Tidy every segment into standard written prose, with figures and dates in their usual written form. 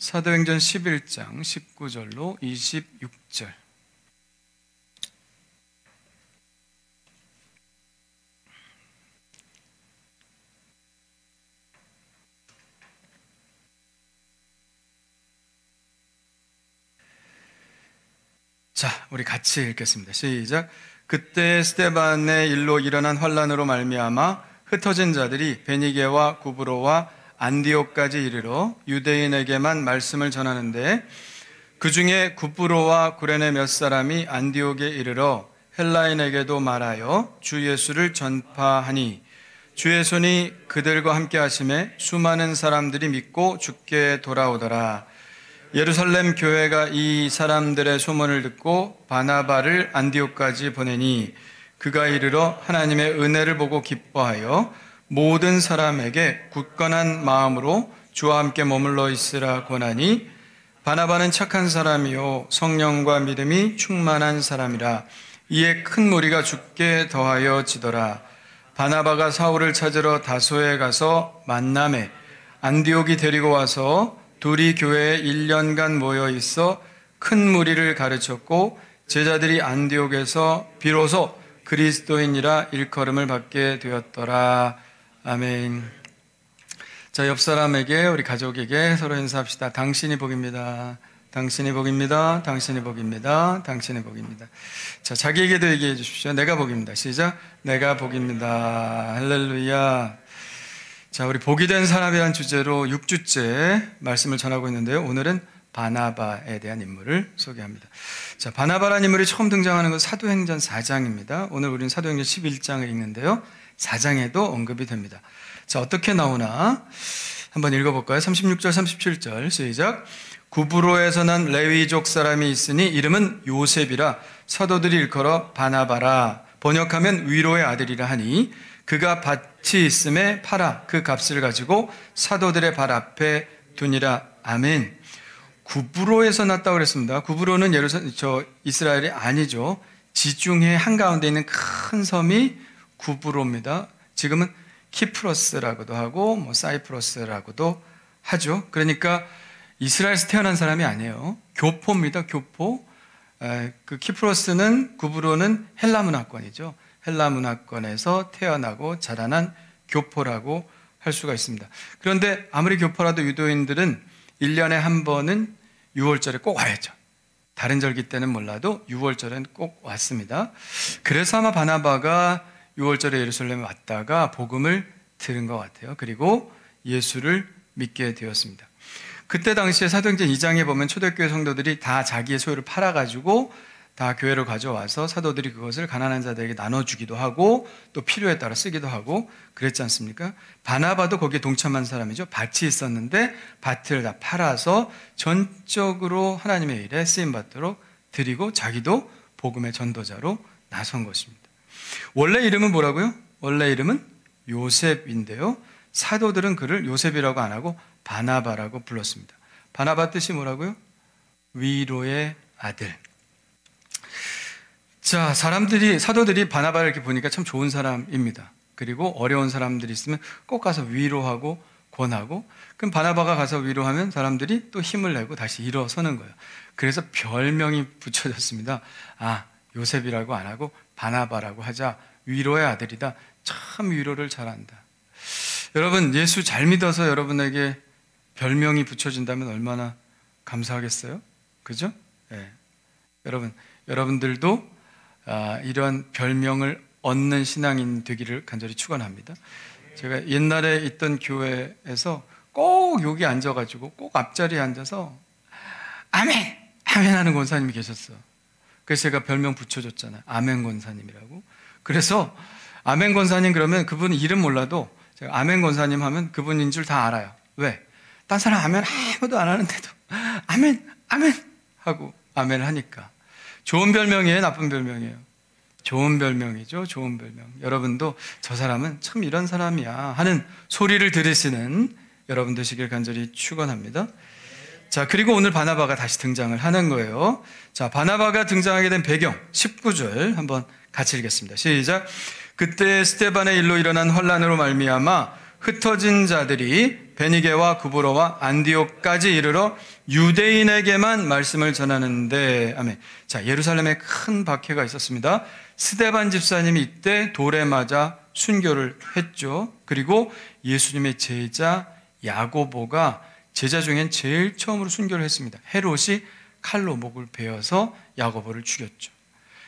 사도행전 11장 19절로 26절. 자, 우리 같이 읽겠습니다. 시작. 그때 스데반의 일로 일어난 환란으로 말미암아 흩어진 자들이 베니게와 구브로와 안디옥까지 이르러 유대인에게만 말씀을 전하는데, 그 중에 구브로와 구레네 몇 사람이 안디옥에 이르러 헬라인에게도 말하여 주 예수를 전파하니, 주의 손이 그들과 함께 하심에 수많은 사람들이 믿고 주께 돌아오더라. 예루살렘 교회가 이 사람들의 소문을 듣고 바나바를 안디옥까지 보내니, 그가 이르러 하나님의 은혜를 보고 기뻐하여 모든 사람에게 굳건한 마음으로 주와 함께 머물러 있으라 권하니, 바나바는 착한 사람이요 성령과 믿음이 충만한 사람이라. 이에 큰 무리가 주께 더하여 지더라. 바나바가 사울을 찾으러 다소에 가서 만남에 안디옥이 데리고 와서 둘이 교회에 1년간 모여 있어 큰 무리를 가르쳤고, 제자들이 안디옥에서 비로소 그리스도인이라 일컬음을 받게 되었더라. 아멘. 자, 옆 사람에게, 우리 가족에게 서로 인사합시다. 당신이 복입니다. 당신이 복입니다. 당신이 복입니다. 당신이 복입니다. 자, 자기에게도 얘기해 주십시오. 내가 복입니다. 시작. 내가 복입니다. 할렐루야. 자, 우리 복이 된 사람이라는 주제로 6주째 말씀을 전하고 있는데요. 오늘은 바나바에 대한 인물을 소개합니다. 자, 바나바라는 인물이 처음 등장하는 건 사도행전 4장입니다. 오늘 우리는 사도행전 11장을 읽는데요. 4장에도 언급이 됩니다. 자, 어떻게 나오나 한번 읽어볼까요? 36절, 37절 시작. 구브로에서 난 레위족 사람이 있으니 이름은 요셉이라 사도들이 일컬어 바나바라. 번역하면 위로의 아들이라 하니, 그가 밭이 있음에 팔아 그 값을 가지고 사도들의 발 앞에 두니라. 아멘. 구브로에서 났다고 그랬습니다. 구브로는 이스라엘이 아니죠. 지중해 한가운데 있는 큰 섬이 구브로입니다. 지금은 키프로스라고도 하고 사이프러스라고도 하죠. 그러니까 이스라엘에서 태어난 사람이 아니에요. 교포입니다. 교포. 그 키프로스는, 구브로는 헬라 문화권이죠. 헬라 문화권에서 태어나고 자라난 교포라고 할 수가 있습니다. 그런데 아무리 교포라도 유대인들은 1년에 한 번은 6월절에 꼭 와야죠. 다른 절기 때는 몰라도 6월절엔 꼭 왔습니다. 그래서 아마 바나바가 6월절에 예루살렘에 왔다가 복음을 들은 것 같아요. 그리고 예수를 믿게 되었습니다. 그때 당시에 사도행전 2장에 보면 초대교회 성도들이 다 자기의 소유를 팔아가지고 다 교회로 가져와서 사도들이 그것을 가난한 자들에게 나눠주기도 하고 또 필요에 따라 쓰기도 하고 그랬지 않습니까? 바나바도 거기에 동참한 사람이죠. 밭이 있었는데 밭을 다 팔아서 전적으로 하나님의 일에 쓰임받도록 드리고 자기도 복음의 전도자로 나선 것입니다. 원래 이름은 뭐라고요? 원래 이름은 요셉인데요. 사도들은 그를 요셉이라고 안 하고 바나바라고 불렀습니다. 바나바 뜻이 뭐라고요? 위로의 아들. 자, 사도들이 바나바를 이렇게 보니까 참 좋은 사람입니다. 그리고 어려운 사람들이 있으면 꼭 가서 위로하고 권하고, 그럼 바나바가 가서 위로하면 사람들이 또 힘을 내고 다시 일어서는 거예요. 그래서 별명이 붙여졌습니다. 아, 요셉이라고 안 하고 바나바라고 하자. 위로의 아들이다. 참 위로를 잘한다. 여러분, 예수 잘 믿어서 여러분에게 별명이 붙여진다면 얼마나 감사하겠어요? 그죠? 네. 여러분들도 이런 별명을 얻는 신앙인 되기를 간절히 축원합니다. 제가 옛날에 있던 교회에서 꼭 여기 앉아가지고 꼭 앞자리에 앉아서 아멘! 아멘 하는 권사님이 계셨어요. 그래서 제가 별명 붙여줬잖아요. 아멘 권사님이라고. 그래서 아멘 권사님 그러면 그분 이름 몰라도 제가 아멘 권사님 하면 그분인 줄 다 알아요. 왜? 딴 사람 아멘 아무도 안 하는데도 아멘! 아멘! 하고 아멘을 하니까. 좋은 별명이에요? 나쁜 별명이에요? 좋은 별명이죠. 좋은 별명. 여러분도 저 사람은 참 이런 사람이야 하는 소리를 들으시는 여러분 되시길 간절히 축원합니다. 자, 그리고 오늘 바나바가 다시 등장을 하는 거예요. 자, 바나바가 등장하게 된 배경 19절 한번 같이 읽겠습니다. 시작. 그때 스데반의 일로 일어난 환란으로 말미암아 흩어진 자들이 베니게와 구브로와 안디옥까지 이르러 유대인에게만 말씀을 전하는데, 아멘. 자, 예루살렘에 큰 박해가 있었습니다. 스데반 집사님이 이때 돌에 맞아 순교를 했죠. 그리고 예수님의 제자 야고보가 제자 중엔 제일 처음으로 순교를 했습니다. 헤롯이 칼로 목을 베어서 야고보를 죽였죠.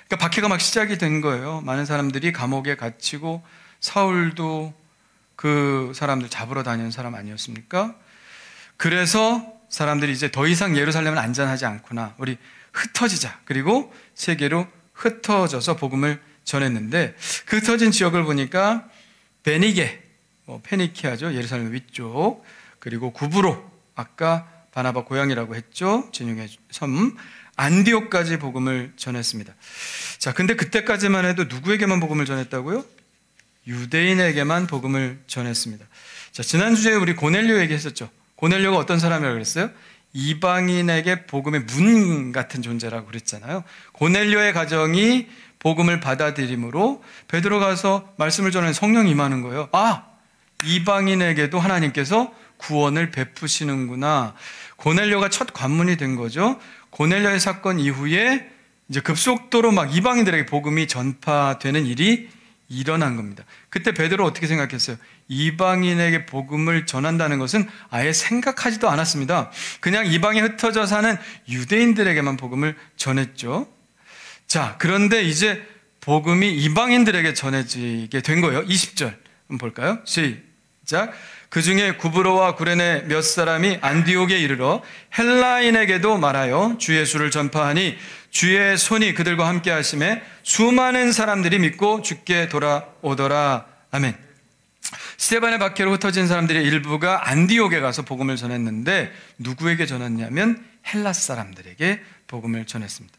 그러니까 박해가 막 시작이 된 거예요. 많은 사람들이 감옥에 갇히고, 사울도 그 사람들 잡으러 다니는 사람 아니었습니까? 그래서 사람들이 이제 더 이상 예루살렘은 안전하지 않구나, 우리 흩어지자. 그리고 세계로 흩어져서 복음을 전했는데, 그 흩어진 지역을 보니까 베니게, 페니키아죠, 예루살렘 위쪽, 그리고 구브로, 아까 바나바 고향이라고 했죠, 진용의 섬, 안디옥까지 복음을 전했습니다. 자, 근데 그때까지만 해도 누구에게만 복음을 전했다고요? 유대인에게만 복음을 전했습니다. 자, 지난주에 우리 고넬료 얘기했었죠. 고넬료가 어떤 사람이라고 그랬어요? 이방인에게 복음의 문 같은 존재라고 그랬잖아요. 고넬료의 가정이 복음을 받아들임으로 베드로가 가서 말씀을 전하는 성령이 임하는 거예요. 아, 이방인에게도 하나님께서 구원을 베푸시는구나. 고넬료가 첫 관문이 된 거죠. 고넬료의 사건 이후에 이제 급속도로 막 이방인들에게 복음이 전파되는 일이 일어난 겁니다. 그때 베드로 어떻게 생각했어요? 이방인에게 복음을 전한다는 것은 아예 생각하지도 않았습니다. 그냥 이방에 흩어져 사는 유대인들에게만 복음을 전했죠. 자, 그런데 이제 복음이 이방인들에게 전해지게 된 거예요. 20절 한번 볼까요? 시작. 그 중에 구브로와 구레네 몇 사람이 안디옥에 이르러 헬라인에게도 말하여 주 예수를 전파하니 주의 손이 그들과 함께 하심에 수많은 사람들이 믿고 주께 돌아오더라. 아멘. 스데반의 박해로 흩어진 사람들의 일부가 안디옥에 가서 복음을 전했는데, 누구에게 전했냐면 헬라 사람들에게 복음을 전했습니다.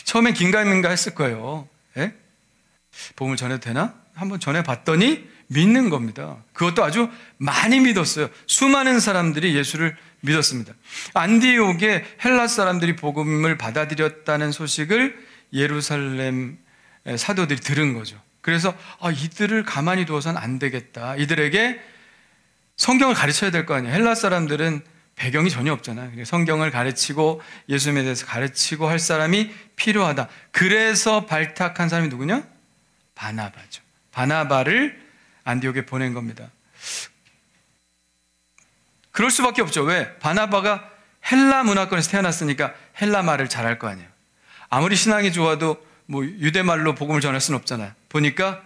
처음엔 긴가민가 했을 거예요. 예? 복음을 전해도 되나? 한번 전해봤더니 믿는 겁니다. 그것도 아주 많이 믿었어요. 수많은 사람들이 예수를 믿었습니다. 안디옥에 헬라 사람들이 복음을 받아들였다는 소식을 예루살렘 사도들이 들은 거죠. 그래서 이들을 가만히 두어서는 안 되겠다. 이들에게 성경을 가르쳐야 될 거 아니에요. 헬라 사람들은 배경이 전혀 없잖아요. 성경을 가르치고 예수님에 대해서 가르치고 할 사람이 필요하다. 그래서 발탁한 사람이 누구냐? 바나바죠. 바나바를 안디옥에 보낸 겁니다. 그럴 수밖에 없죠. 왜? 바나바가 헬라 문화권에서 태어났으니까 헬라 말을 잘할 거 아니에요. 아무리 신앙이 좋아도 유대말로 복음을 전할 수는 없잖아요. 보니까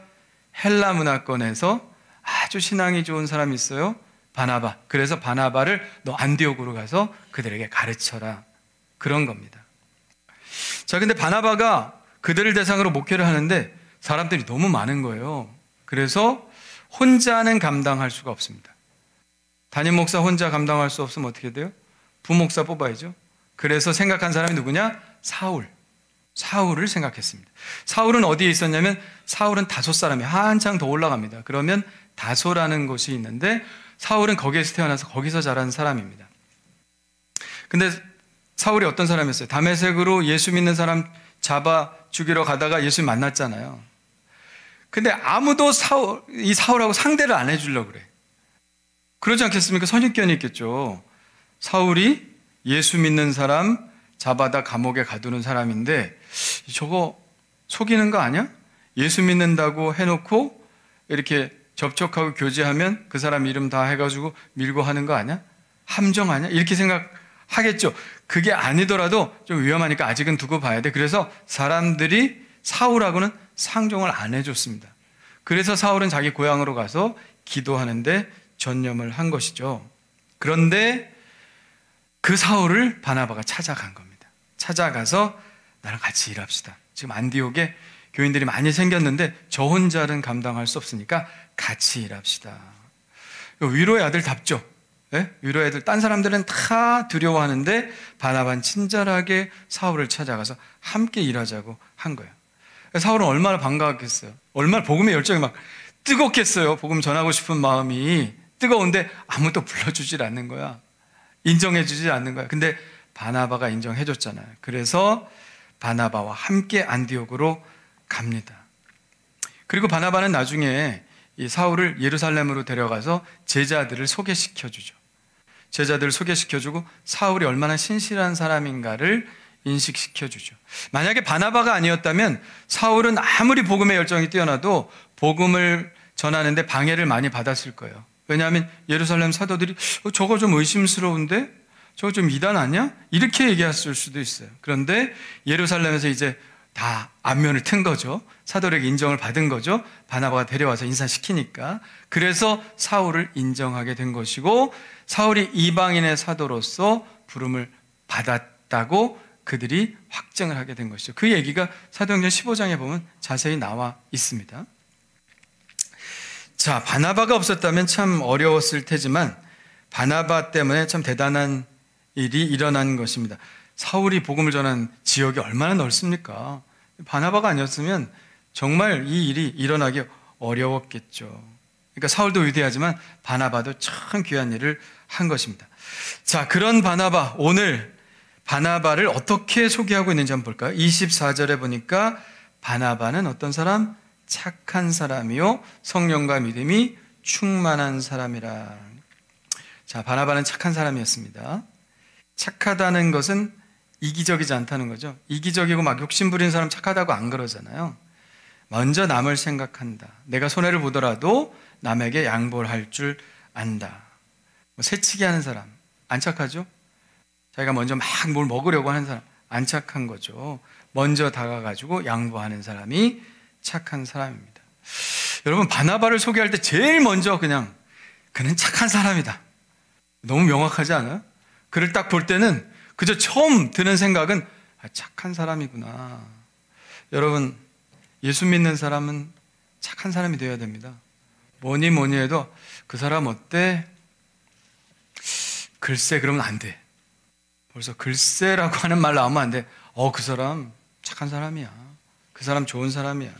헬라 문화권에서 아주 신앙이 좋은 사람이 있어요. 바나바. 그래서 바나바를 너 안디옥으로 가서 그들에게 가르쳐라. 그런 겁니다. 자, 근데 바나바가 그들을 대상으로 목회를 하는데 사람들이 너무 많은 거예요. 그래서 혼자는 감당할 수가 없습니다. 담임 목사 혼자 감당할 수 없으면 어떻게 돼요? 부목사 뽑아야죠. 그래서 생각한 사람이 누구냐? 사울을 생각했습니다. 사울은 어디에 있었냐면, 사울은 다소 사람이 한창 더 올라갑니다. 그러면 다소라는 곳이 있는데, 사울은 거기에서 태어나서 거기서 자란 사람입니다. 근데 사울이 어떤 사람이었어요? 다메섹으로 예수 믿는 사람 잡아 죽이러 가다가 예수 만났잖아요. 근데 아무도 이 사울하고 상대를 안 해주려고 그래. 그러지 않겠습니까? 선입견이 있겠죠. 사울이 예수 믿는 사람 잡아다 감옥에 가두는 사람인데, 저거 속이는 거 아니야? 예수 믿는다고 해놓고 이렇게 접촉하고 교제하면 그 사람 이름 다 해가지고 밀고 하는 거 아니야? 함정 아니야? 이렇게 생각하겠죠. 그게 아니더라도 좀 위험하니까 아직은 두고 봐야 돼. 그래서 사람들이 사울하고는 상종을 안 해줬습니다. 그래서 사울은 자기 고향으로 가서 기도하는데 전념을 한 것이죠. 그런데 그 사울을 바나바가 찾아간 겁니다. 찾아가서 나랑 같이 일합시다. 지금 안디옥에 교인들이 많이 생겼는데 저 혼자는 감당할 수 없으니까 같이 일합시다. 위로의 아들답죠. 네? 위로의 아들. 딴 사람들은 다 두려워하는데 바나바는 친절하게 사울을 찾아가서 함께 일하자고 한 거예요. 사울은 얼마나 반가웠겠어요. 얼마나 복음의 열정이 막 뜨겁겠어요. 복음 전하고 싶은 마음이 뜨거운데 아무도 불러주질 않는 거야. 인정해주지 않는 거야. 근데 바나바가 인정해줬잖아요. 그래서 바나바와 함께 안디옥으로 갑니다. 그리고 바나바는 나중에 이 사울을 예루살렘으로 데려가서 제자들을 소개시켜주죠. 제자들을 소개시켜주고 사울이 얼마나 신실한 사람인가를 인식시켜주죠. 만약에 바나바가 아니었다면 사울은 아무리 복음의 열정이 뛰어나도 복음을 전하는데 방해를 많이 받았을 거예요. 왜냐하면 예루살렘 사도들이 저거 좀 의심스러운데? 저거 좀 이단 아니야? 이렇게 얘기했을 수도 있어요. 그런데 예루살렘에서 이제 다 안면을 튼 거죠. 사도에게 인정을 받은 거죠. 바나바가 데려와서 인사시키니까. 그래서 사울을 인정하게 된 것이고 사울이 이방인의 사도로서 부름을 받았다고 그들이 확증을 하게 된 것이죠. 그 얘기가 사도행전 15장에 보면 자세히 나와 있습니다. 자, 바나바가 없었다면 참 어려웠을 테지만 바나바 때문에 참 대단한 일이 일어난 것입니다. 사울이 복음을 전한 지역이 얼마나 넓습니까? 바나바가 아니었으면 정말 이 일이 일어나기 어려웠겠죠. 그러니까 사울도 위대하지만 바나바도 참 귀한 일을 한 것입니다. 자, 그런 바나바, 오늘 바나바를 어떻게 소개하고 있는지 한번 볼까요? 24절에 보니까 바나바는 어떤 사람? 착한 사람이요 성령과 믿음이 충만한 사람이라. 자, 바나바는 착한 사람이었습니다. 착하다는 것은 이기적이지 않다는 거죠. 이기적이고 막 욕심부리는 사람 착하다고 안 그러잖아요. 먼저 남을 생각한다. 내가 손해를 보더라도 남에게 양보를 할 줄 안다. 새치기 하는 사람 안 착하죠? 자기가 먼저 막 뭘 먹으려고 하는 사람 안 착한 거죠. 먼저 다가가지고 양보하는 사람이 착한 사람입니다. 여러분, 바나바를 소개할 때 제일 먼저 그냥 그는 착한 사람이다. 너무 명확하지 않아요? 그를 딱 볼 때는 그저 처음 드는 생각은 착한 사람이구나. 여러분, 예수 믿는 사람은 착한 사람이 되어야 됩니다. 뭐니 해도 그 사람 어때? 글쎄 그러면 안 돼. 벌써 글쎄라고 하는 말 나오면 안 돼. 그 사람 착한 사람이야. 그 사람 좋은 사람이야.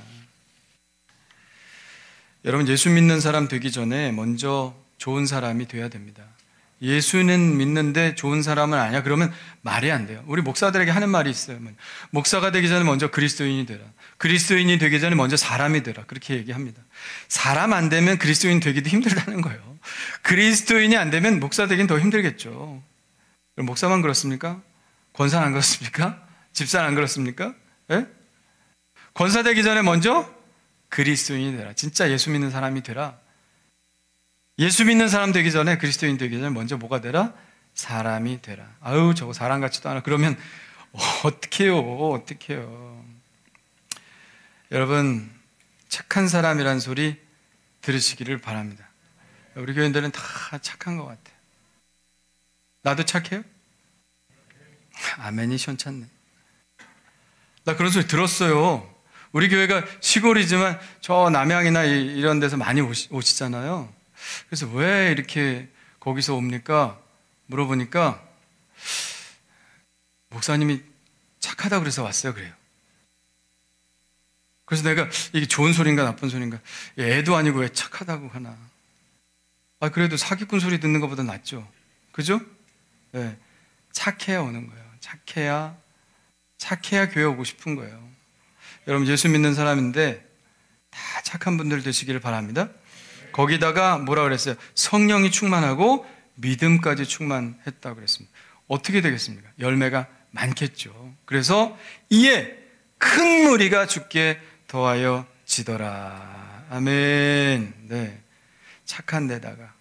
여러분, 예수 믿는 사람 되기 전에 먼저 좋은 사람이 돼야 됩니다. 예수는 믿는데 좋은 사람은 아니야? 그러면 말이 안 돼요. 우리 목사들에게 하는 말이 있어요. 목사가 되기 전에 먼저 그리스도인이 되라. 그리스도인이 되기 전에 먼저 사람이 되라. 그렇게 얘기합니다. 사람 안 되면 그리스도인 되기도 힘들다는 거예요. 그리스도인이 안 되면 목사 되긴 더 힘들겠죠. 목사만 그렇습니까? 권사는 안 그렇습니까? 집사는 안 그렇습니까? 예? 권사 되기 전에 먼저 그리스도인이 되라. 진짜 예수 믿는 사람이 되라. 예수 믿는 사람 되기 전에, 그리스도인 되기 전에 먼저 뭐가 되라? 사람이 되라. 아유, 저거 사람 같지도 않아. 그러면 어떡해요. 여러분, 착한 사람이란 소리 들으시기를 바랍니다. 우리 교인들은 다 착한 것 같아요. 나도 착해요? 아멘이 시원찮네. 나 그런 소리 들었어요. 우리 교회가 시골이지만 저 남양이나 이런 데서 많이 오시잖아요. 그래서 왜 이렇게 거기서 옵니까? 물어보니까 목사님이 착하다고 그래서 왔어요. 그래요. 그래서 내가 이게 좋은 소리인가 나쁜 소리인가, 애도 아니고 왜 착하다고 하나. 그래도 사기꾼 소리 듣는 것보다 낫죠. 그죠? 네. 착해야 오는 거예요. 착해야 교회 오고 싶은 거예요. 여러분, 예수 믿는 사람인데 다 착한 분들 되시기를 바랍니다. 거기다가 뭐라 그랬어요? 성령이 충만하고 믿음까지 충만했다고 그랬습니다. 어떻게 되겠습니까? 열매가 많겠죠. 그래서 이에 큰 무리가 주께 더하여 지더라. 아멘. 네. 착한 데다가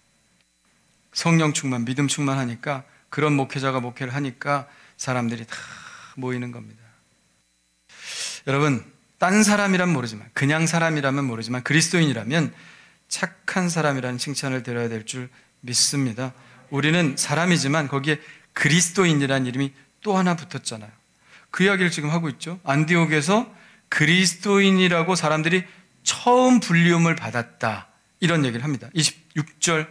성령 충만, 믿음 충만하니까, 그런 목회자가 목회를 하니까 사람들이 다 모이는 겁니다. 여러분, 딴 사람이란 모르지만, 그냥 사람이라면 모르지만 그리스도인이라면 착한 사람이라는 칭찬을 들어야 될 줄 믿습니다. 우리는 사람이지만 거기에 그리스도인이라는 이름이 또 하나 붙었잖아요. 그 이야기를 지금 하고 있죠. 안디옥에서 그리스도인이라고 사람들이 처음 불리움을 받았다, 이런 얘기를 합니다. 26절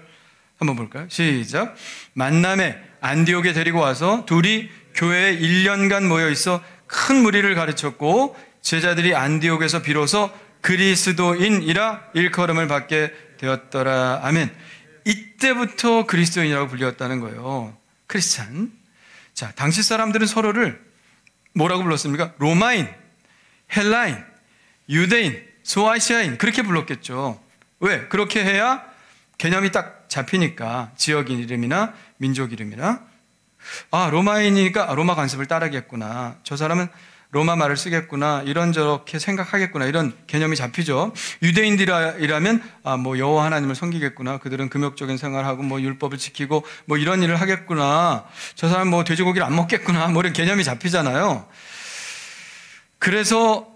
한번 볼까요? 시작. 만남에 안디옥에 데리고 와서 둘이 교회에 1년간 모여 있어 큰 무리를 가르쳤고, 제자들이 안디옥에서 비로소 그리스도인이라 일컬음을 받게 되었더라. 아멘. 이때부터 그리스도인이라고 불렸다는 거예요. 크리스찬. 자, 당시 사람들은 서로를 뭐라고 불렀습니까? 로마인, 헬라인, 유대인, 소아시아인, 그렇게 불렀겠죠. 왜? 그렇게 해야 개념이 딱 잡히니까 지역 이름이나 민족 이름이나 로마인이니까 로마 관습을 따르겠구나. 저 사람은 로마 말을 쓰겠구나. 이런저렇게 생각하겠구나. 이런 개념이 잡히죠. 유대인들이라면 뭐 여호와 하나님을 섬기겠구나. 그들은 금욕적인 생활하고 뭐 율법을 지키고 뭐 이런 일을 하겠구나. 저 사람 뭐 돼지고기를 안 먹겠구나. 뭐 이런 개념이 잡히잖아요. 그래서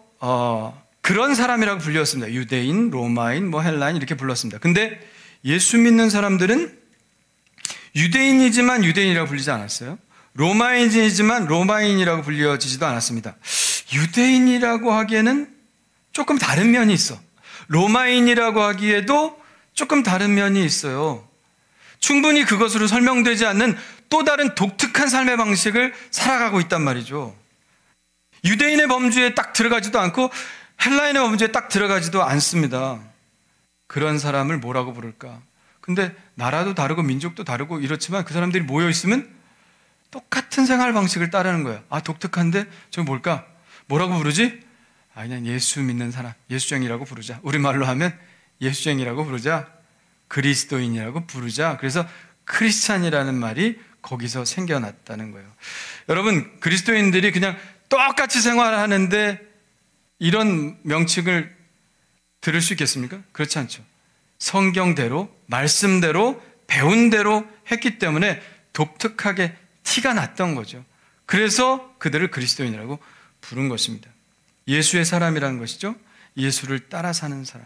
그런 사람이라고 불렸습니다. 유대인, 로마인, 뭐 헬라인 이렇게 불렀습니다. 근데 예수 믿는 사람들은 유대인이지만 유대인이라고 불리지 않았어요. 로마인이지만 로마인이라고 불려지지도 않았습니다. 유대인이라고 하기에는 조금 다른 면이 있어. 로마인이라고 하기에도 조금 다른 면이 있어요. 충분히 그것으로 설명되지 않는 또 다른 독특한 삶의 방식을 살아가고 있단 말이죠. 유대인의 범주에 딱 들어가지도 않고 헬라인의 범주에 딱 들어가지도 않습니다. 그런 사람을 뭐라고 부를까? 근데 나라도 다르고 민족도 다르고 이렇지만 그 사람들이 모여 있으면 똑같은 생활 방식을 따르는 거예요. 독특한데 저게 뭘까? 뭐라고 부르지? 그냥 예수 믿는 사람, 예수쟁이라고 부르자. 우리말로 하면 예수쟁이라고 부르자. 그리스도인이라고 부르자. 그래서 크리스찬이라는 말이 거기서 생겨났다는 거예요. 여러분, 그리스도인들이 그냥 똑같이 생활하는데 이런 명칭을 들을 수 있겠습니까? 그렇지 않죠. 성경대로, 말씀대로, 배운 대로 했기 때문에 독특하게 티가 났던 거죠. 그래서 그들을 그리스도인이라고 부른 것입니다. 예수의 사람이라는 것이죠. 예수를 따라 사는 사람.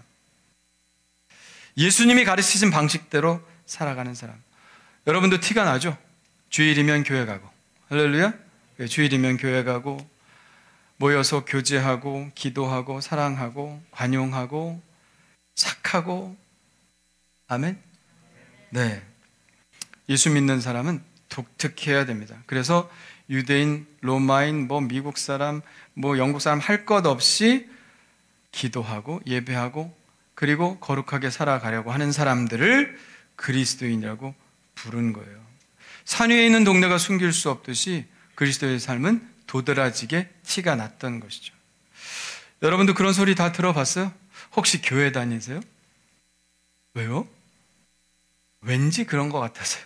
예수님이 가르치신 방식대로 살아가는 사람. 여러분도 티가 나죠? 주일이면 교회 가고. 할렐루야? 주일이면 교회 가고, 모여서 교제하고, 기도하고, 사랑하고, 관용하고, 착하고. 아멘? 네. 예수 믿는 사람은 독특해야 됩니다. 그래서 유대인, 로마인, 미국 사람, 영국 사람 할 것 없이 기도하고 예배하고 그리고 거룩하게 살아가려고 하는 사람들을 그리스도인이라고 부른 거예요. 산 위에 있는 동네가 숨길 수 없듯이 그리스도의 삶은 도드라지게 티가 났던 것이죠. 여러분도 그런 소리 다 들어봤어요? 혹시 교회 다니세요? 왜요? 왠지 그런 것 같아서요.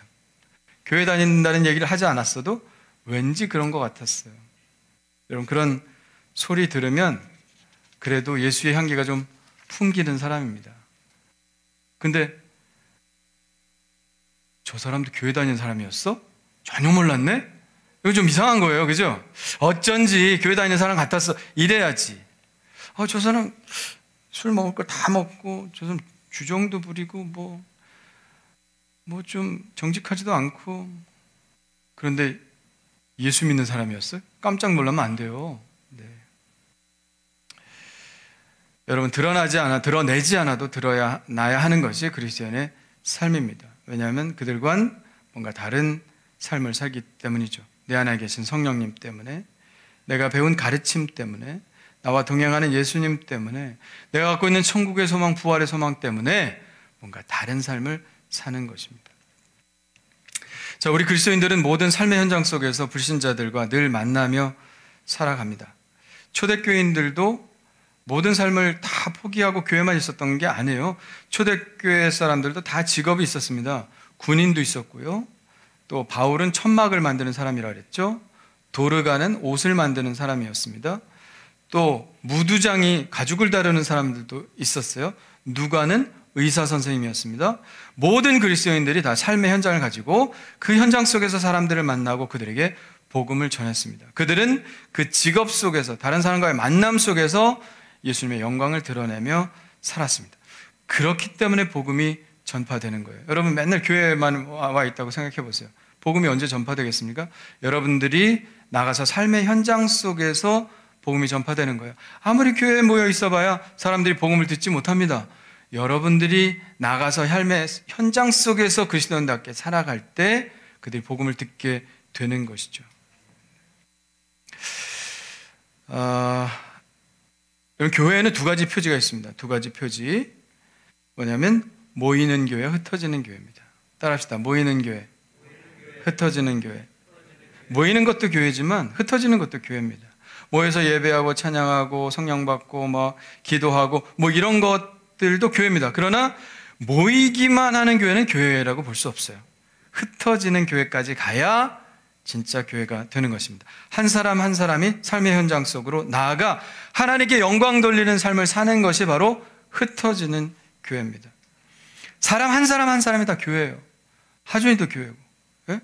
교회 다닌다는 얘기를 하지 않았어도 왠지 그런 것 같았어요. 여러분, 그런 소리 들으면 그래도 예수의 향기가 좀 풍기는 사람입니다. 근데 저 사람도 교회 다니는 사람이었어? 전혀 몰랐네? 이거 좀 이상한 거예요. 그죠? 어쩐지 교회 다니는 사람 같았어. 이래야지. 저 사람 술 먹을 거 다 먹고, 저 사람 주정도 부리고, 뭐 좀 정직하지도 않고. 그런데 예수 믿는 사람이었어요? 깜짝 놀라면 안 돼요. 네. 여러분, 드러내지 않아도 드러나야 하는 것이 그리스도인의 삶입니다. 왜냐하면 그들과는 뭔가 다른 삶을 살기 때문이죠. 내 안에 계신 성령님 때문에, 내가 배운 가르침 때문에, 나와 동행하는 예수님 때문에, 내가 갖고 있는 천국의 소망, 부활의 소망 때문에 뭔가 다른 삶을 사는 것입니다. 자, 우리 그리스도인들은 모든 삶의 현장 속에서 불신자들과 늘 만나며 살아갑니다. 초대교인들도 모든 삶을 다 포기하고 교회만 있었던 게 아니에요. 초대교회 사람들도 다 직업이 있었습니다. 군인도 있었고요. 또 바울은 천막을 만드는 사람이라 그랬죠. 도르가는 옷을 만드는 사람이었습니다. 또 무두장이 가죽을 다루는 사람들도 있었어요. 누가는 의사 선생님이었습니다. 모든 그리스도인들이 다 삶의 현장을 가지고 그 현장 속에서 사람들을 만나고 그들에게 복음을 전했습니다. 그들은 그 직업 속에서, 다른 사람과의 만남 속에서 예수님의 영광을 드러내며 살았습니다. 그렇기 때문에 복음이 전파되는 거예요. 여러분, 맨날 교회에만 와 있다고 생각해 보세요. 복음이 언제 전파되겠습니까? 여러분들이 나가서 삶의 현장 속에서 복음이 전파되는 거예요. 아무리 교회에 모여 있어봐야 사람들이 복음을 듣지 못합니다. 여러분들이 나가서 삶의 현장 속에서 그리스도인답게 살아갈 때 그들이 복음을 듣게 되는 것이죠. 교회에는 두 가지 표지가 있습니다. 두 가지 표지. 뭐냐면 모이는 교회, 흩어지는 교회입니다. 따라합시다. 모이는 교회, 흩어지는 교회. 모이는 것도 교회지만 흩어지는 것도 교회입니다. 모여서 예배하고 찬양하고 성령 받고 기도하고 이런 것들도 교회입니다. 그러나 모이기만 하는 교회는 교회라고 볼 수 없어요. 흩어지는 교회까지 가야 진짜 교회가 되는 것입니다. 한 사람 한 사람이 삶의 현장 속으로 나아가 하나님께 영광 돌리는 삶을 사는 것이 바로 흩어지는 교회입니다. 사람 한 사람이 다 교회예요. 하준이도 교회고, 예?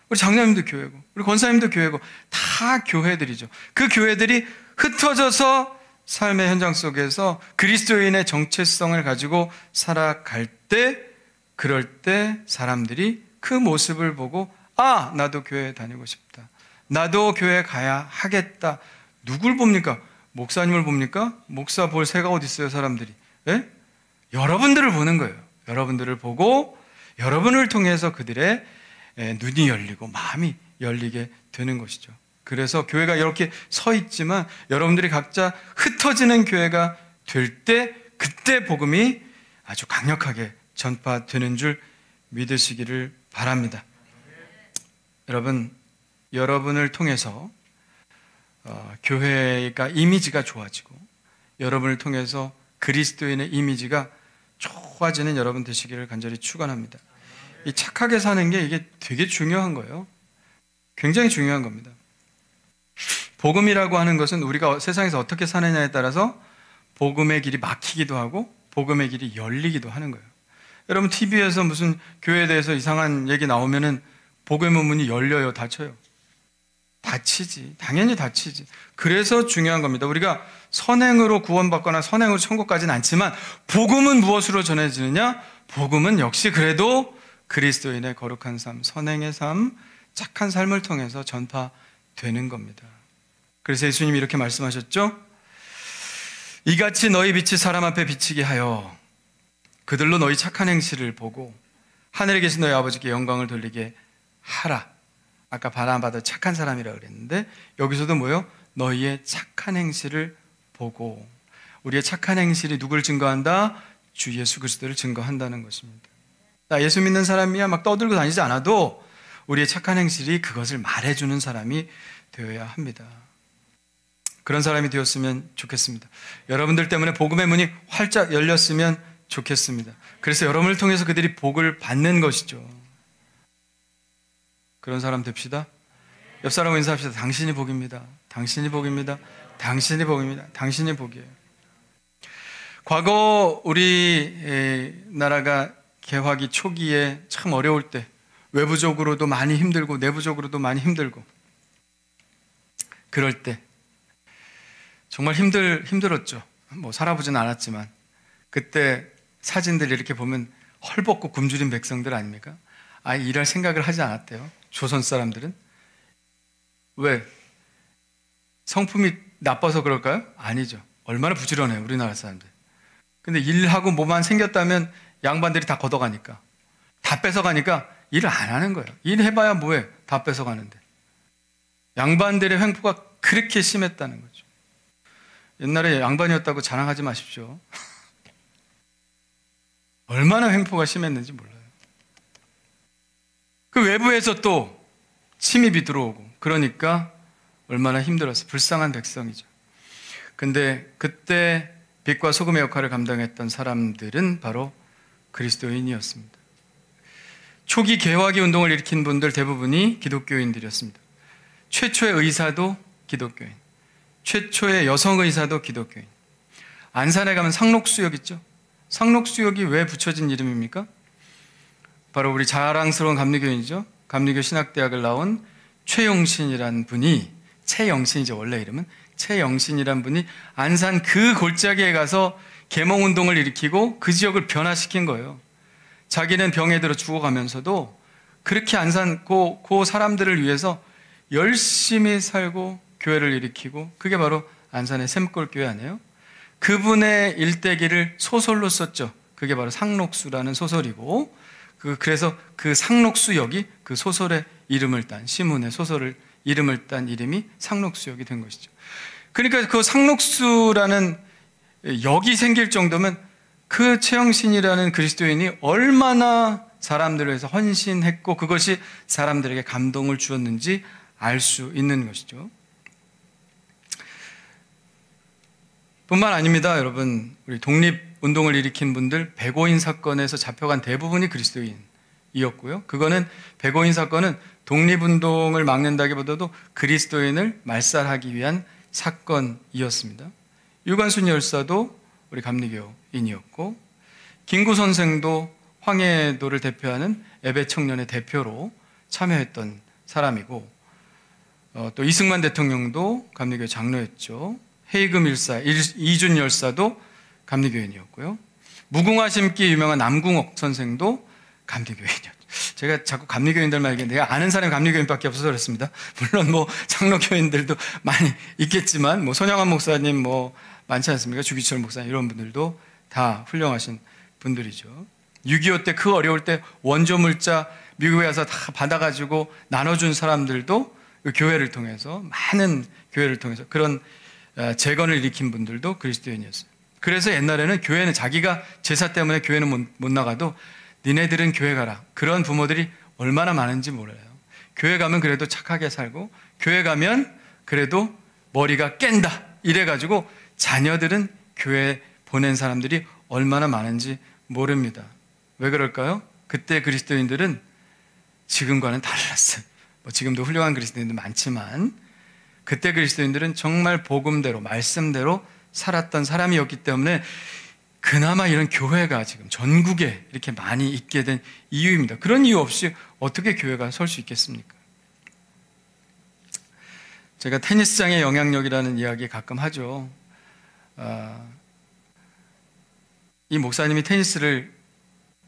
우리 장로님도 교회고, 우리 권사님도 교회고, 다 교회들이죠. 그 교회들이 흩어져서 삶의 현장 속에서 그리스도인의 정체성을 가지고 살아갈 때, 그럴 때 사람들이 그 모습을 보고 아, 나도 교회 다니고 싶다. 나도 교회 가야 하겠다. 누굴 봅니까? 목사님을 봅니까? 목사 볼 새가 어디 있어요, 사람들이? 예? 여러분들을 보는 거예요. 여러분들을 보고 여러분을 통해서 그들의 눈이 열리고 마음이 열리게 되는 것이죠. 그래서 교회가 이렇게 서 있지만 여러분들이 각자 흩어지는 교회가 될 때 그때 복음이 아주 강력하게 전파되는 줄 믿으시기를 바랍니다. 여러분, 여러분을 통해서 교회가 이미지가 좋아지고 여러분을 통해서 그리스도인의 이미지가 좋아지는 여러분 되시기를 간절히 축원합니다. 이 착하게 사는 게 이게 되게 중요한 거예요. 굉장히 중요한 겁니다. 복음이라고 하는 것은 우리가 세상에서 어떻게 사느냐에 따라서 복음의 길이 막히기도 하고 복음의 길이 열리기도 하는 거예요. 여러분 TV에서 무슨 교회에 대해서 이상한 얘기 나오면은 복음의 문이 열려요, 닫혀요? 닫히지. 당연히 닫히지. 그래서 중요한 겁니다. 우리가 선행으로 구원받거나 선행으로 천국 가지는 않지만 복음은 무엇으로 전해지느냐? 복음은 역시 그래도 그리스도인의 거룩한 삶, 선행의 삶, 착한 삶을 통해서 전파되는 겁니다. 그래서 예수님이 이렇게 말씀하셨죠? 이같이 너희 빛이 사람 앞에 비치게 하여 그들로 너희 착한 행실을 보고 하늘에 계신 너희 아버지께 영광을 돌리게 하라. 아까 바라받아 착한 사람이라고 그랬는데 여기서도 뭐요? 너희의 착한 행실을 보고. 우리의 착한 행실이 누구를 증거한다? 주 예수 그리스도를 증거한다는 것입니다. 나 예수 믿는 사람이야 막 떠들고 다니지 않아도 우리의 착한 행실이 그것을 말해주는 사람이 되어야 합니다. 그런 사람이 되었으면 좋겠습니다. 여러분들 때문에 복음의 문이 활짝 열렸으면 좋겠습니다. 그래서 여러분을 통해서 그들이 복을 받는 것이죠. 그런 사람 됩시다. 옆 사람과 인사합시다. 당신이 복입니다. 당신이 복입니다. 당신이 복입니다. 당신이 복이에요. 과거 우리 나라가 개화기 초기에 참 어려울 때 외부적으로도 많이 힘들고 내부적으로도 많이 힘들고 그럴 때 정말 힘들었죠. 뭐 살아보진 않았지만 그때 사진들 이렇게 보면 헐벗고 굶주린 백성들 아닙니까? 아예 일할 생각을 하지 않았대요. 조선 사람들은. 왜? 성품이 나빠서 그럴까요? 아니죠. 얼마나 부지런해요, 우리나라 사람들. 근데 일하고 뭐만 생겼다면 양반들이 다 걷어가니까. 다 뺏어가니까 일을 안 하는 거예요. 일해봐야 뭐해? 다 뺏어가는데. 양반들의 횡포가 그렇게 심했다는 거죠. 옛날에 양반이었다고 자랑하지 마십시오. 얼마나 횡포가 심했는지 몰라요. 그 외부에서 또 침입이 들어오고 그러니까 얼마나 힘들었어. 불쌍한 백성이죠. 근데 그때 빛과 소금의 역할을 감당했던 사람들은 바로 그리스도인이었습니다. 초기 개화기 운동을 일으킨 분들 대부분이 기독교인들이었습니다. 최초의 의사도 기독교인, 최초의 여성 의사도 기독교인. 안산에 가면 상록수역 있죠? 상록수역이 왜 붙여진 이름입니까? 바로 우리 자랑스러운 감리교인이죠. 감리교 신학대학을 나온 최영신이란 분이, 최영신이죠 원래 이름은, 최영신이란 분이 안산 그 골짜기에 가서 계몽운동을 일으키고 그 지역을 변화시킨 거예요. 자기는 병에 들어 죽어가면서도 그렇게 안산 그 사람들을 위해서 열심히 살고 교회를 일으키고, 그게 바로 안산의 샘골교회 아니에요? 그분의 일대기를 소설로 썼죠. 그게 바로 상록수라는 소설이고, 그래서 그 상록수역이 그 소설의 이름을 딴, 시문의 소설을 이름을 딴 이름이 상록수역이 된 것이죠. 그러니까 그 상록수라는 역이 생길 정도면 그 최영신이라는 그리스도인이 얼마나 사람들을 위해서 헌신했고 그것이 사람들에게 감동을 주었는지 알 수 있는 것이죠. 뿐만 아닙니다. 여러분, 우리 독립 운동을 일으킨 분들, 백오인 사건에서 잡혀간 대부분이 그리스도인이었고요. 그거는 백오인 사건은 독립운동을 막는다기보다도 그리스도인을 말살하기 위한 사건이었습니다. 유관순 열사도 우리 감리교인이었고, 김구 선생도 황해도를 대표하는 예배 청년의 대표로 참여했던 사람이고, 또 이승만 대통령도 감리교 장로였죠. 헤이금 일사, 이준 열사도 감리교인이었고요. 무궁화 심기 유명한 남궁옥 선생도 감리교인이었죠. 제가 자꾸 감리교인들만 얘기했는데 내가 아는 사람이 감리교인밖에 없어서 그렇습니다. 물론 뭐 장로교인들도 많이 있겠지만, 뭐 손양환 목사님 뭐 많지 않습니까? 주기철 목사님 이런 분들도 다 훌륭하신 분들이죠. 6.25 때 그 어려울 때 원조 물자 미국에 가서 다 받아가지고 나눠준 사람들도 교회를 통해서, 많은 교회를 통해서 그런 재건을 일으킨 분들도 그리스도인이었어요. 그래서 옛날에는 교회는 자기가 제사 때문에 교회는 못 나가도 니네들은 교회 가라, 그런 부모들이 얼마나 많은지 몰라요. 교회 가면 그래도 착하게 살고, 교회 가면 그래도 머리가 깬다 이래가지고 자녀들은 교회 보낸 사람들이 얼마나 많은지 모릅니다. 왜 그럴까요? 그때 그리스도인들은 지금과는 달랐어요. 뭐 지금도 훌륭한 그리스도인들 많지만, 그때 그리스도인들은 정말 복음대로, 말씀대로 살았던 사람이었기 때문에 그나마 이런 교회가 지금 전국에 이렇게 많이 있게 된 이유입니다. 그런 이유 없이 어떻게 교회가 설 수 있겠습니까? 제가 테니스장의 영향력이라는 이야기 가끔 하죠. 이 목사님이 테니스를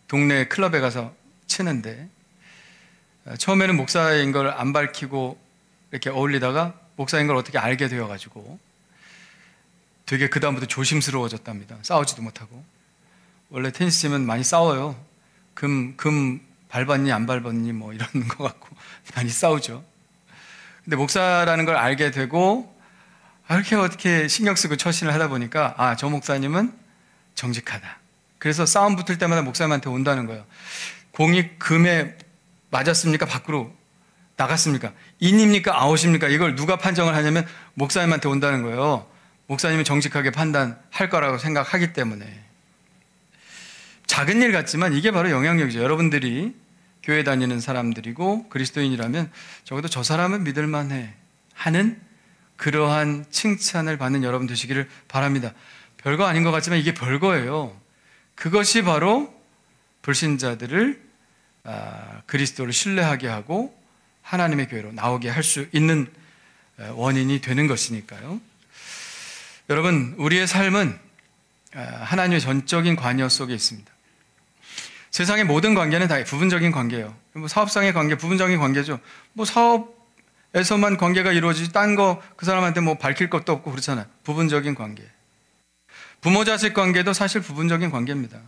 동네 클럽에 가서 치는데, 처음에는 목사인 걸 안 밝히고 이렇게 어울리다가 목사인 걸 어떻게 알게 되어가지고 되게 그다음부터 조심스러워졌답니다. 싸우지도 못하고. 원래 테니스 치면 많이 싸워요. 금 밟았니 안 밟았니 뭐 이런 거 갖고 많이 싸우죠. 근데 목사라는 걸 알게 되고 이렇게 어떻게 신경 쓰고 처신을 하다 보니까 저 목사님은 정직하다. 그래서 싸움 붙을 때마다 목사님한테 온다는 거예요. 공이 금에 맞았습니까? 밖으로 나갔습니까? 인입니까? 아웃입니까? 이걸 누가 판정을 하냐면 목사님한테 온다는 거예요. 목사님이 정직하게 판단할 거라고 생각하기 때문에. 작은 일 같지만 이게 바로 영향력이죠. 여러분들이 교회 다니는 사람들이고 그리스도인이라면 적어도 저 사람은 믿을만해 하는 그러한 칭찬을 받는 여러분 되시기를 바랍니다. 별거 아닌 것 같지만 이게 별거예요. 그것이 바로 불신자들을 그리스도를 신뢰하게 하고 하나님의 교회로 나오게 할 수 있는 원인이 되는 것이니까요. 여러분, 우리의 삶은 하나님의 전적인 관여 속에 있습니다. 세상의 모든 관계는 다 부분적인 관계예요. 뭐 사업상의 관계, 부분적인 관계죠. 뭐 사업에서만 관계가 이루어지지 딴 거 그 사람한테 뭐 밝힐 것도 없고 그렇잖아요. 부분적인 관계. 부모 자식 관계도 사실 부분적인 관계입니다.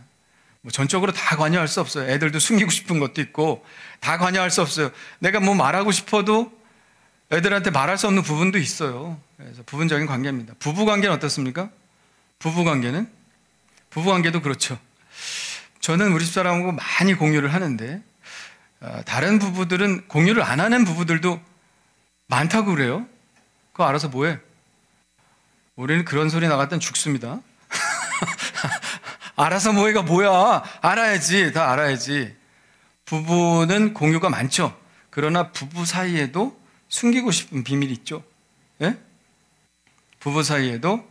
뭐 전적으로 다 관여할 수 없어요. 애들도 숨기고 싶은 것도 있고 다 관여할 수 없어요. 내가 뭐 말하고 싶어도 애들한테 말할 수 없는 부분도 있어요. 그래서 부분적인 관계입니다. 부부 관계는 어떻습니까? 부부 관계도 그렇죠. 저는 우리 집사람하고 많이 공유를 하는데 다른 부부들은 공유를 안 하는 부부들도 많다고 그래요. 그거 알아서 뭐해? 우리는 그런 소리 나갔던 죽습니다. 알아서 뭐해가 뭐야? 알아야지. 다 알아야지. 부부는 공유가 많죠. 그러나 부부 사이에도 숨기고 싶은 비밀이 있죠. 예? 부부 사이에도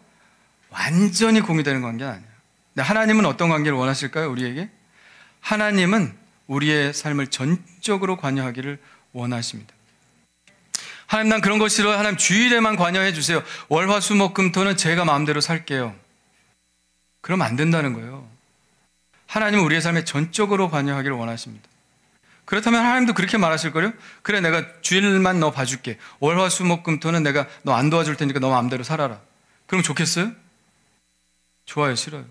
완전히 공유되는 관계는 아니에요. 근데 하나님은 어떤 관계를 원하실까요? 우리에게? 하나님은 우리의 삶을 전적으로 관여하기를 원하십니다. 하나님, 난 그런 거 싫어요. 하나님, 주일에만 관여해 주세요. 월, 화, 수, 목, 금, 토는 제가 마음대로 살게요. 그러면 안 된다는 거예요. 하나님은 우리의 삶에 전적으로 관여하기를 원하십니다. 그렇다면 하나님도 그렇게 말하실 거예요? 그래, 내가 주일만 너 봐줄게. 월, 화, 수, 목, 금, 토는 내가 너 안 도와줄 테니까 너 마음대로 살아라. 그럼 좋겠어요? 좋아요, 싫어요?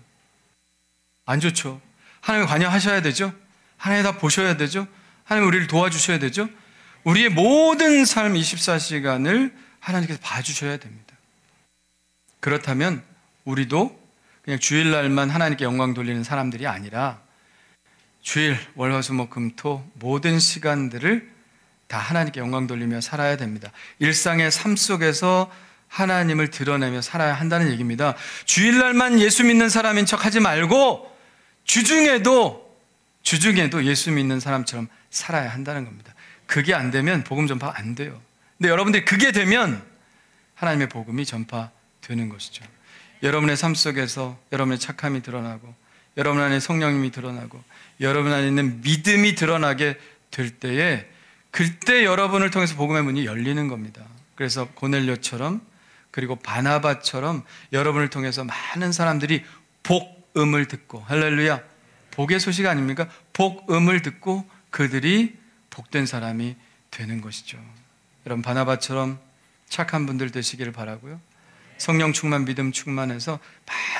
안 좋죠. 하나님 관여하셔야 되죠. 하나님 다 보셔야 되죠. 하나님 우리를 도와주셔야 되죠. 우리의 모든 삶 24시간을 하나님께서 봐주셔야 됩니다. 그렇다면 우리도 그냥 주일날만 하나님께 영광 돌리는 사람들이 아니라 주일, 월, 화, 수, 목, 금, 토 모든 시간들을 다 하나님께 영광 돌리며 살아야 됩니다. 일상의 삶 속에서 하나님을 드러내며 살아야 한다는 얘기입니다. 주일날만 예수 믿는 사람인 척 하지 말고 주중에도 예수 믿는 사람처럼 살아야 한다는 겁니다. 그게 안 되면 복음 전파 안 돼요. 근데 여러분들이 그게 되면 하나님의 복음이 전파되는 것이죠. 여러분의 삶 속에서 여러분의 착함이 드러나고, 여러분 안에 성령님이 드러나고, 여러분 안에 있는 믿음이 드러나게 될 때에, 그때 여러분을 통해서 복음의 문이 열리는 겁니다. 그래서 고넬료처럼, 그리고 바나바처럼 여러분을 통해서 많은 사람들이 복음을 듣고, 할렐루야, 복의 소식 아닙니까? 복음을 듣고 그들이 복된 사람이 되는 것이죠. 여러분, 바나바처럼 착한 분들 되시기를 바라고요. 성령 충만, 믿음 충만해서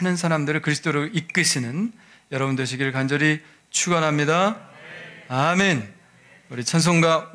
많은 사람들을 그리스도로 이끄시는 여러분 되시기를 간절히 축원합니다. 아멘. 우리 찬송가